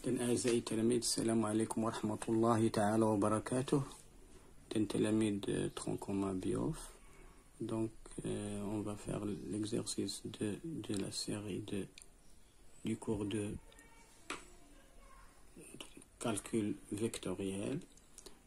أعزائي التلاميذ السلام عليكم ورحمة الله تعالى وبركاته. تلاميذ Troncoma Biof. Donc on va faire l'exercice de la série du cours de calcul vectoriel.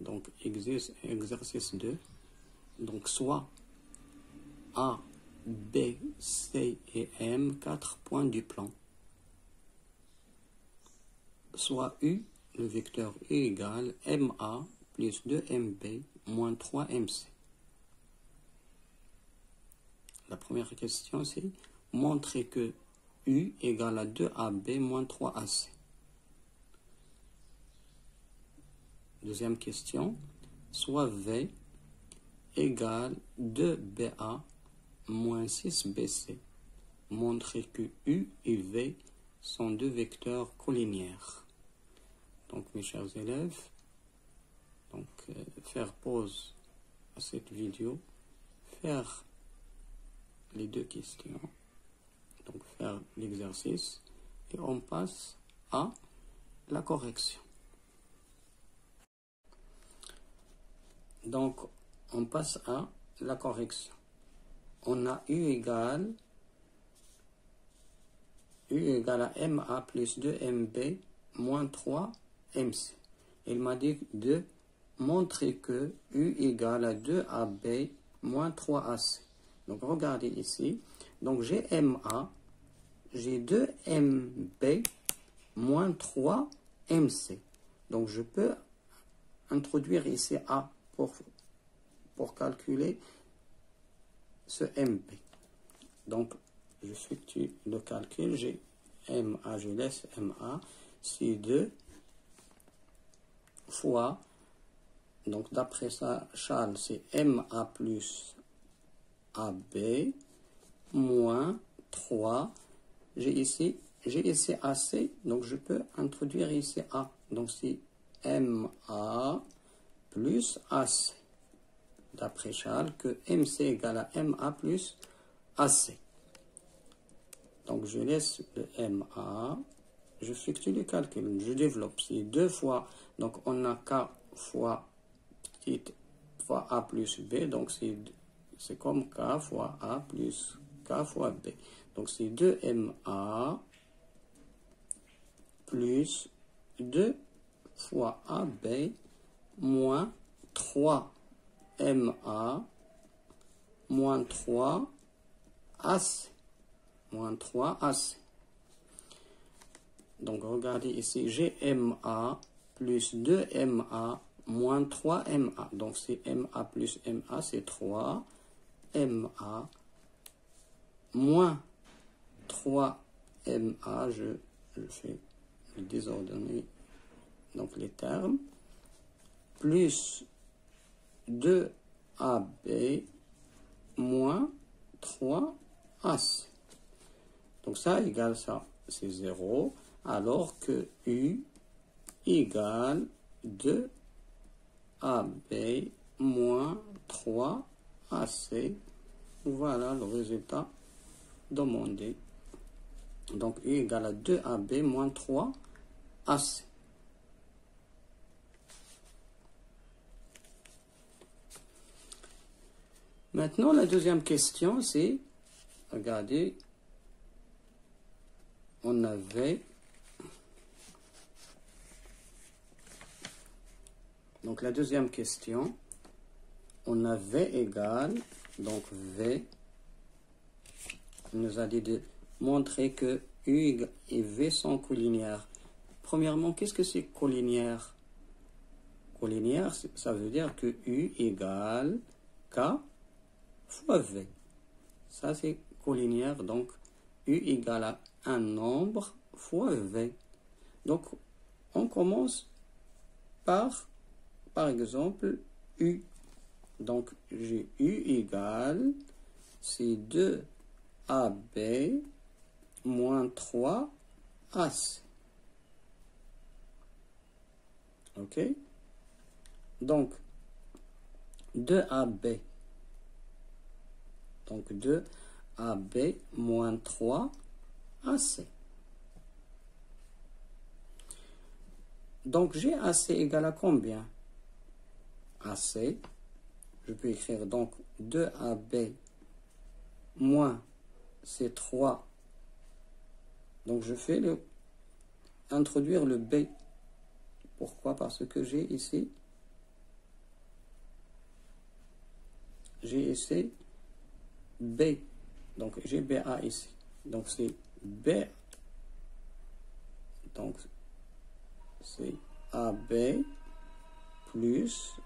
Donc exercice 2. Donc soit A, B, C et M, 4 points du plan. Soit U, le vecteur U égale MA plus 2MB moins 3MC. La première question, c'est montrer que U égale à 2AB moins 3AC. Deuxième question, soit V égale 2BA moins 6BC. Montrer que U et V sont deux vecteurs collinéaires. Donc mes chers élèves, donc faire pause à cette vidéo, faire les deux questions, donc faire l'exercice et on passe à la correction. Donc on passe à la correction. On a U égale à MA plus 2MB moins 3MC. Il m'a dit de montrer que U égale à 2AB moins 3AC. Donc regardez ici. Donc j'ai MA, j'ai 2MB moins 3MC. Donc je peux introduire ici A pour calculer ce MB. Donc j'effectue le calcul, j'ai MA, je laisse MA, c'est 2 fois, donc d'après ça, Charles, c'est MA plus AB moins 3, j'ai ici AC, donc je peux introduire ici A, donc c'est MA plus AC, d'après Charles, que MC égale à MA plus AC. Donc je laisse le MA, je effectue le calcul, je développe, c'est 2 fois, donc on a K fois petite fois A plus B, donc c'est comme K fois A plus K fois B. Donc c'est 2MA plus 2 fois AB moins 3MA moins 3 AC. Moins 3AC. Donc regardez ici, j'ai MA plus 2MA moins 3MA. Donc c'est MA plus MA, c'est 3MA moins 3MA. Je fais le désordonné, donc les termes, plus 2AB moins 3AC. Donc ça égale ça, c'est 0, alors que U égale 2AB moins 3AC. Voilà le résultat demandé. Donc U égale à 2AB moins 3AC. Maintenant, la deuxième question, c'est, regardez, on avait, donc la deuxième question, on a V égale, donc V, il nous a dit de montrer que U et V sont collinéaires. Premièrement, qu'est-ce que c'est collinéaire? Collinéaire, ça veut dire que U égale K fois V. Ça, c'est collinéaire, donc U égale à un nombre fois V. Donc, on commence par exemple, U. Donc, j'ai U égale, c'est 2AB moins 3AC. OK? Donc, 2AB. Donc, 2AB moins 3AC. Donc, GAC égale à combien? AC, je peux écrire donc 2AB moins C3. Donc, je fais introduire le B. Pourquoi? Parce que j'ai ici B. Donc, j'ai BA ici. Donc, c'est B. Donc, c'est AB plus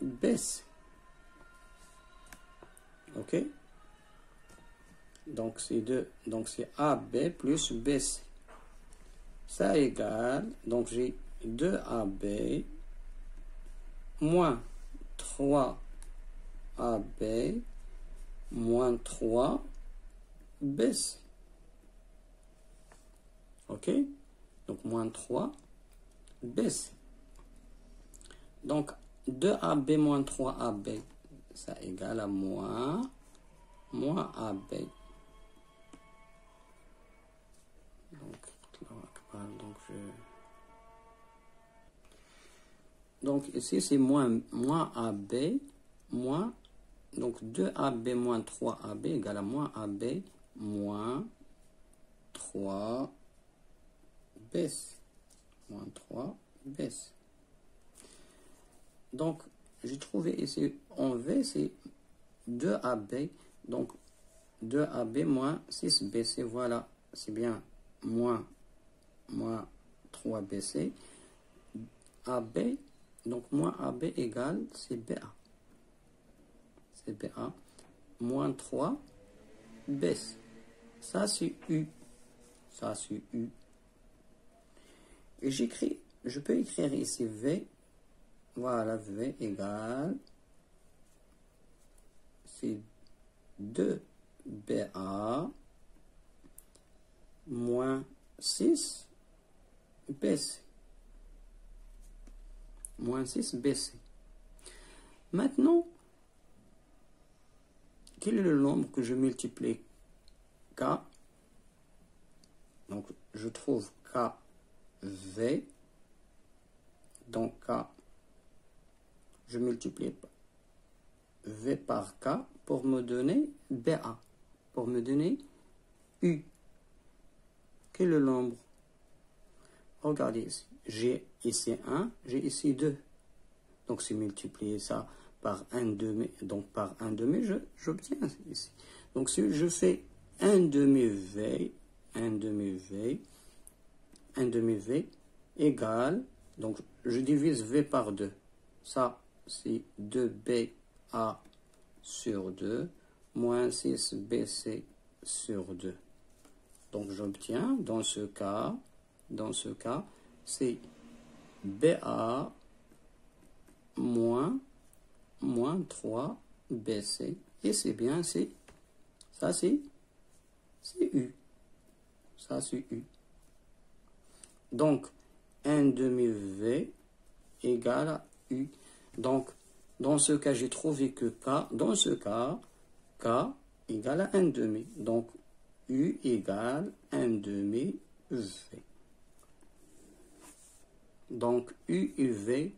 BC. OK? Donc, c'est 2. Donc, c'est AB plus BC. Ça égale, donc j'ai 2AB moins 3AB moins 3BC. OK? Donc, moins 3BC. Donc, 2AB moins 3AB, ça égale à moins AB. Donc ici, c'est moins AB, moins, donc 2AB moins 3AB égale à moins AB moins 3BC. Moins 3BC. Donc, j'ai trouvé ici, en V, c'est 2AB, donc 2AB moins 6BC, voilà, c'est bien, moins 3BC, AB, donc moins AB égale, c'est BA. C'est BA, moins 3BC. Ça, c'est U. Ça, c'est U. Et je peux écrire ici V. Voilà, V égale, c'est 2BA moins 6BC. Moins 6BC. Maintenant, quel est le nombre que je multiplie K? Donc, je trouve KV. Donc, K, je multiplie V par K pour me donner BA, pour me donner U. Quel est le nombre? Regardez ici. J'ai ici 1, j'ai ici 2. Donc, si multiplier ça par 1 demi, donc par 1 demi, j'obtiens ici. Donc, si je fais 1 demi V égale, donc je divise V par 2. Ça, c'est 2BA sur 2 moins 6BC sur 2. Donc, j'obtiens, dans ce cas, c'est BA moins 3BC. Et c'est bien, c'est U. Ça, c'est U. Donc, 1 demi V égale à U. Donc, dans ce cas, j'ai trouvé que K, dans ce cas, K égale à 1 demi. Donc, U égale 1 demi V. Donc, U et V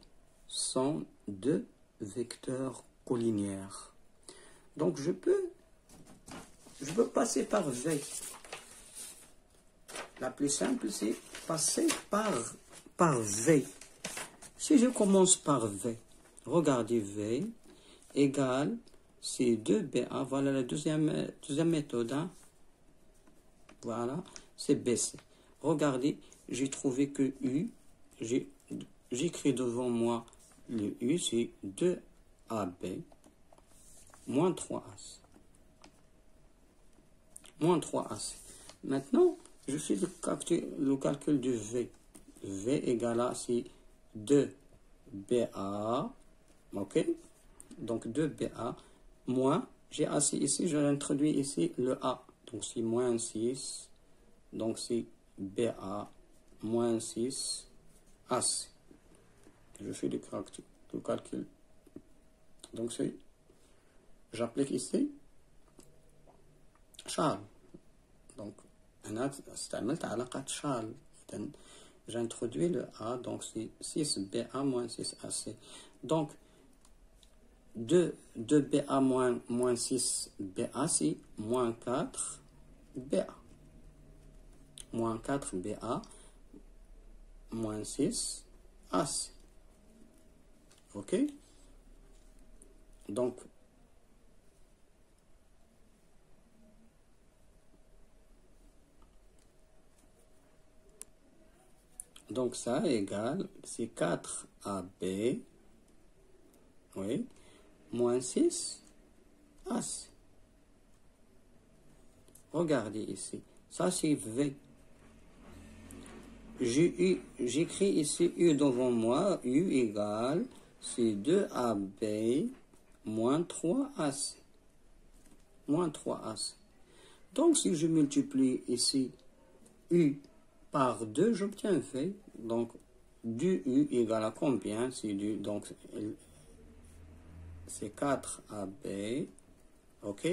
sont deux vecteurs collinéaires. Donc, je peux passer par V. La plus simple, c'est passer par V. Si je commence par V, regardez V égale, c'est 2BA. Voilà la deuxième méthode. Hein. Voilà, c'est BC. Regardez, j'ai trouvé que U, j'écris devant moi le U, c'est 2AB moins 3AC. Moins 3AC. Maintenant, je fais le calcul de V. V égale à, c'est 2BA, ok? Donc 2BA moins, j'ai AC ici, je l'introduis ici le A. Donc c'est moins 6, donc c'est BA moins 6 AC. Je fais le calcul. Donc c'est, j'applique ici شال. Donc أنا استعملت علاقة شال. j'introduis le A, donc c'est 6BA moins 6AC. Donc, 2BA moins 6BA, c'est moins 4BA. Moins 4BA moins 6AC. OK? Donc ça égale, c'est 4AB, oui, moins 6AC. Regardez ici, ça c'est V. J'écris ici U devant moi, U égale, c'est 2AB moins 3AC. Moins 3AC. Donc si je multiplie ici U par 2, j'obtiens V. Donc, du U égale à combien? Donc, c'est 4AB, ok,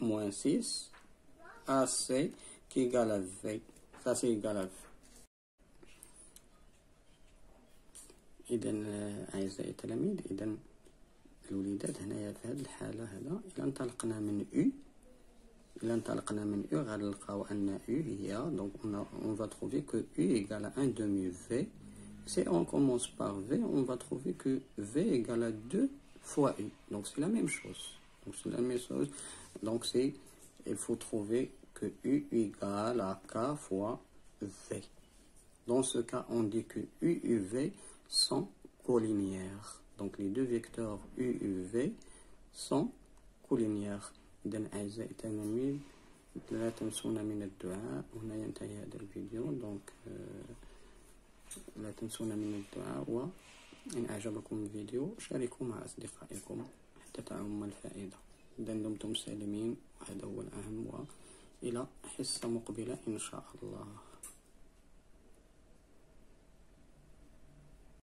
moins 6, AC, qui est égal à V. Ça, c'est égal à V. إذا أعزائي التلاميذ، إذا الوليدات هنايا في هذه الحالة هذا إذا انطلقنا من U غنلقاو أن U هي donc on va trouver que U égale à 1 demi V. Si on commence par V, on va trouver que V égale à 2 fois U. Donc c'est la même chose. Donc il faut trouver que U égale à K fois V. Dans ce cas, on dit que U et V sont collinéaires. Donc les deux vecteurs U et V sont collinéaires. إذن أعزائي التلاميذ لا تنسونا من الدعاء. هنا ينتهي هذا الفيديو. دونك لا تنسونا من الدعاء، وإن أعجبكم الفيديو شاركوا مع أصدقائكم حتى تعم الفائدة. إذا دمتم سالمين، وهذا هو الأهم، وإلى حصة مقبلة إن شاء الله.